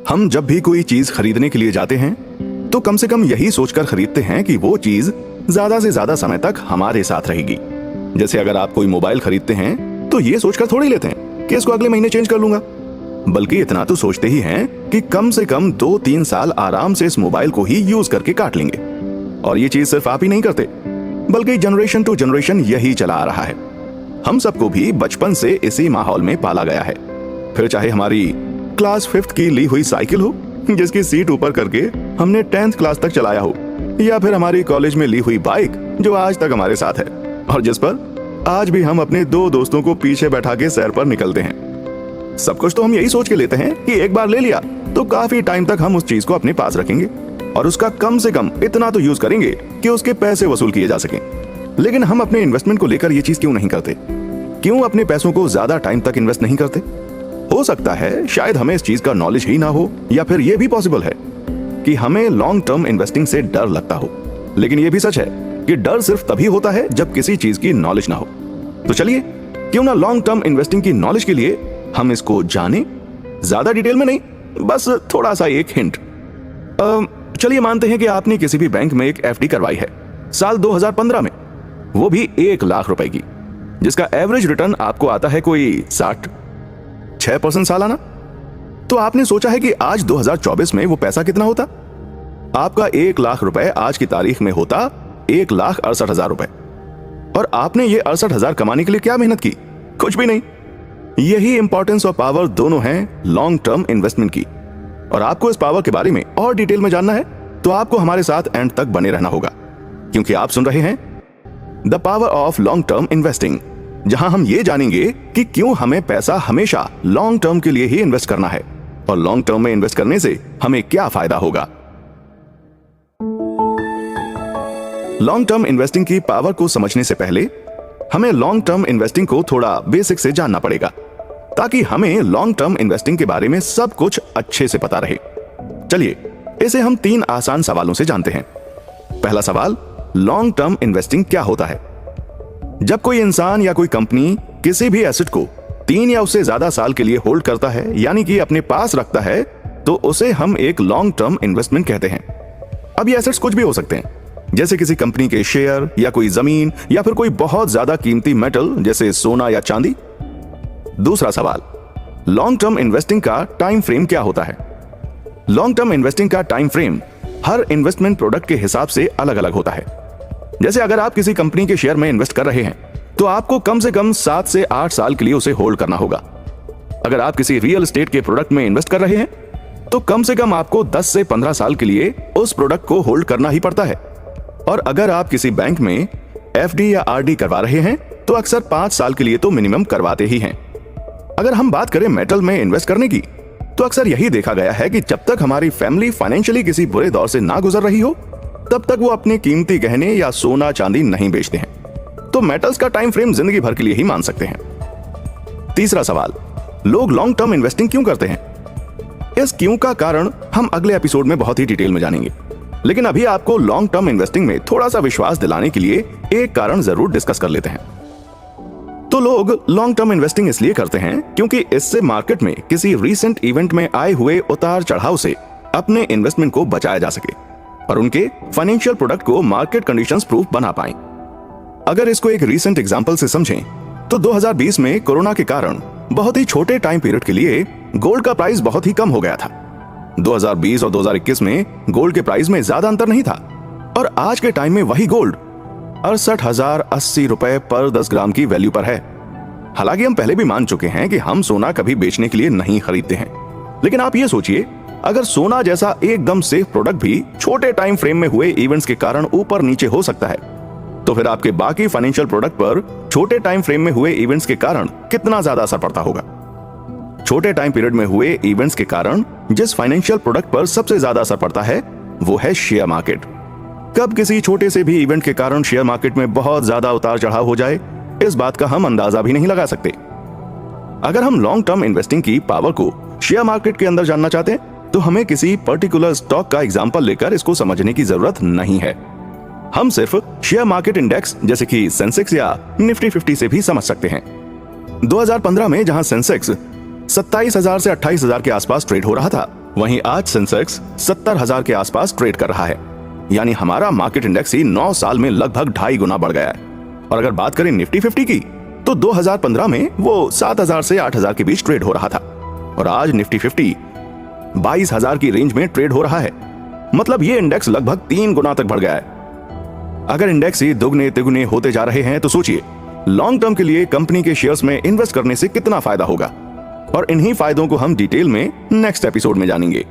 हम जब भी कोई चीज खरीदने के लिए जाते हैं तो कम से कम यही सोचकर खरीदते हैं कि वो चीज ज्यादा से ज्यादा समय तक हमारे साथ रहेगी। जैसे अगर आप कोई मोबाइल खरीदते हैं तो ये सोचकर थोड़ी लेते हैं कि इसको अगले महीने चेंज कर लूंगा, बल्कि इतना तो सोचते ही हैं कि कम से कम 2-3 साल आराम से इस मोबाइल को ही यूज करके काट लेंगे। और ये चीज सिर्फ आप ही नहीं करते, बल्कि जनरेशन टू जनरेशन यही चला आ रहा है। हम सबको भी बचपन से इसी माहौल में पाला गया है। फिर चाहे हमारी क्लास 5th की ली हुई साइकिल हो जिसकी सीट ऊपर करके हमने 10th क्लास तक चलाया हो, या फिर हमारी कॉलेज में ली हुई बाइक जो आज तक हमारे साथ है और जिस पर आज भी हम अपने 2 दोस्तों को पीछे बैठा के सैर पर निकलते हैं। सब कुछ तो हम यही सोच के लेते हैं कि एक बार ले लिया तो काफी टाइम तक हम उस चीज को अपने पास रखेंगे और उसका कम से कम इतना तो यूज करेंगे कि उसके पैसे वसूल किए जा सकें। लेकिन हम अपने इन्वेस्टमेंट को लेकर ये चीज क्यों नहीं करते? क्यों अपने पैसों को ज्यादा टाइम तक इन्वेस्ट नहीं करते? हो सकता है शायद हमें इस चीज का नॉलेज ही ना हो, या फिर यह भी पॉसिबल है कि हमें लॉन्ग टर्म इन्वेस्टिंग से डर लगता हो। लेकिन यह भी सच है कि डर सिर्फ तभी होता है जब किसी चीज की नॉलेज ना हो। तो चलिए क्यों ना लॉन्ग टर्म इन्वेस्टिंग की नॉलेज के लिए हम इसको जाने, ज्यादा डिटेल में नहीं, बस थोड़ा सा एक हिंट। चलिए मानते हैं कि आपने किसी भी बैंक में एक एफडी करवाई है साल 2015 में, वो भी 1 लाख रुपए की, जिसका एवरेज रिटर्न आपको आता है कोई 6% सालाना। तो आपने सोचा है कि आज 2024 में वो पैसा कितना होता? आपका 1 लाख रुपए आज की तारीख में होता 1,68,000 रुपए। और आपने ये 68,000 कमाने के लिए क्या मेहनत की? कुछ भी नहीं। यही इंपॉर्टेंस और पावर दोनों हैं लॉन्ग टर्म इन्वेस्टमेंट की। और आपको इस पावर के बारे में और डिटेल में जानना है तो आपको हमारे साथ एंड तक बने रहना होगा, क्योंकि आप सुन रहे हैं the power of long term investing, जहां हम ये जानेंगे कि क्यों हमें पैसा हमेशा लॉन्ग टर्म के लिए ही इन्वेस्ट करना है और लॉन्ग टर्म में इन्वेस्ट करने से हमें क्या फायदा होगा। लॉन्ग टर्म इन्वेस्टिंग की पावर को समझने से पहले हमें लॉन्ग टर्म इन्वेस्टिंग को थोड़ा बेसिक से जानना पड़ेगा, ताकि हमें लॉन्ग टर्म इन्वेस्टिंग के बारे में सब कुछ अच्छे से पता रहे। चलिए इसे हम 3 आसान सवालों से जानते हैं। पहला सवाल, लॉन्ग टर्म इन्वेस्टिंग क्या होता है? जब कोई इंसान या कोई कंपनी किसी भी एसेट को 3 या उससे ज्यादा साल के लिए होल्ड करता है, यानी कि अपने पास रखता है, तो उसे हम एक लॉन्ग टर्म इन्वेस्टमेंट कहते हैं। अब ये एसेट्स कुछ भी हो सकते हैं, जैसे किसी कंपनी के शेयर या कोई जमीन या फिर कोई बहुत ज्यादा कीमती मेटल जैसे सोना या चांदी। दूसरा सवाल, लॉन्ग टर्म इन्वेस्टिंग का टाइम फ्रेम क्या होता है? लॉन्ग टर्म इन्वेस्टिंग का टाइम फ्रेम हर इन्वेस्टमेंट प्रोडक्ट के हिसाब से अलग अलग होता है। जैसे अगर आप किसी कंपनी के शेयर में इन्वेस्ट कर रहे हैं तो आपको कम से कम 7 से 8 साल के लिए उसे होल्ड करना होगा। अगर आप किसी रियल एस्टेट के प्रोडक्ट में इन्वेस्ट कर रहे हैं तो कम से कम आपको 10 से 15 साल के लिए उस प्रोडक्ट को होल्ड करना ही पड़ता है। और अगर आप किसी बैंक में एफडी या आरडी करवा रहे हैं तो अक्सर 5 साल के लिए तो मिनिमम करवाते ही हैं। अगर हम बात करें मेटल में इन्वेस्ट करने की, तो अक्सर यही देखा गया है कि जब तक हमारी फैमिली फाइनेंशियली किसी बुरे दौर से ना गुजर रही हो तब तक वो अपने कीमती गहने या सोना चांदी नहीं बेचते हैं। तो मेटल्स का टाइम फ्रेम जिंदगी भर के लिए ही मान सकते हैं। तीसरा सवाल, लोग लॉन्ग टर्म इन्वेस्टिंग क्यों करते हैं? इस क्यों का कारण हम अगले एपिसोड में बहुत ही डिटेल में जानेंगे, लेकिन अभी आपको लॉन्ग टर्म इन्वेस्टिंग में थोड़ा सा विश्वास दिलाने के लिए एक कारण जरूर डिस्कस कर लेते हैं। तो लोग लॉन्ग टर्म इन्वेस्टिंग इसलिए करते हैं क्योंकि इससे मार्केट में किसी रीसेंट इवेंट में आए हुए उतार चढ़ाव से अपने इन्वेस्टमेंट को बचाया जा सके और उनके फाइनेंशियल प्रोडक्ट को मार्केट कंडीशंस प्रूफ बना पाएं। अगर इसको एक रीसेंट एग्जांपल से समझें तो 2020 में कोरोना के कारण बहुत ही छोटे टाइम पीरियड के लिए गोल्ड का प्राइस बहुत ही कम हो गया था। 2020 और 2021 में गोल्ड के प्राइस में ज्यादा अंतर नहीं था और आज के टाइम में वही गोल्ड 68,080 रुपए पर 10 ग्राम की वैल्यू पर है। हालांकि हम पहले भी मान चुके हैं कि हम सोना कभी बेचने के लिए नहीं खरीदते हैं, लेकिन आप ये सोचिए, अगर सोना जैसा एकदम सेफ प्रोडक्ट भी छोटे टाइम फ्रेम में हुए इवेंट्स के कारण ऊपर नीचे हो सकता है, तो फिर आपके बाकी फाइनेंशियल प्रोडक्ट पर छोटे टाइम फ्रेम में हुए इवेंट्स के कारण कितना ज्यादा असर पड़ता होगा। छोटे टाइम पीरियड में हुए इवेंट्स के कारण जिस फाइनेंशियल प्रोडक्ट पर सबसे ज्यादा असर पड़ता है वो है शेयर मार्केट। कब किसी छोटे से भी इवेंट के कारण शेयर मार्केट में बहुत ज्यादा उतार चढ़ाव हो जाए, इस बात का हम अंदाजा भी नहीं लगा सकते। अगर हम लॉन्ग टर्म इन्वेस्टिंग की पावर को शेयर मार्केट के अंदर जानना चाहते हैं तो हमें किसी पर्टिकुलर स्टॉक का एग्जांपल लेकर इसको समझने की जरूरत नहीं है। हम सिर्फ शेयर मार्केट इंडेक्स जैसे कि सेंसेक्स या निफ्टी 50 से भी समझ सकते हैं। 2015 में जहां सेंसेक्स 27,000 से 28,000 के आसपास ट्रेड हो रहा था, वहीं आज सेंसेक्स 70,000 के आसपास ट्रेड कर रहा है, यानी हमारा मार्केट इंडेक्स ही 9 साल में लगभग 2.5 गुना बढ़ गया है। और अगर बात करें निफ्टी 50 की, तो 2015 में वो 7,000 से 8,000 के बीच ट्रेड हो रहा था और आज निफ्टी 50 22,000 की रेंज में ट्रेड हो रहा है। मतलब ये इंडेक्स लगभग 3 गुना तक बढ़ गया है। अगर इंडेक्स ही दुगने तिगुने होते जा रहे हैं तो सोचिए लॉन्ग टर्म के लिए कंपनी के शेयर्स में इन्वेस्ट करने से कितना फायदा होगा। और इन्हीं फायदों को हम डिटेल में नेक्स्ट एपिसोड में जानेंगे।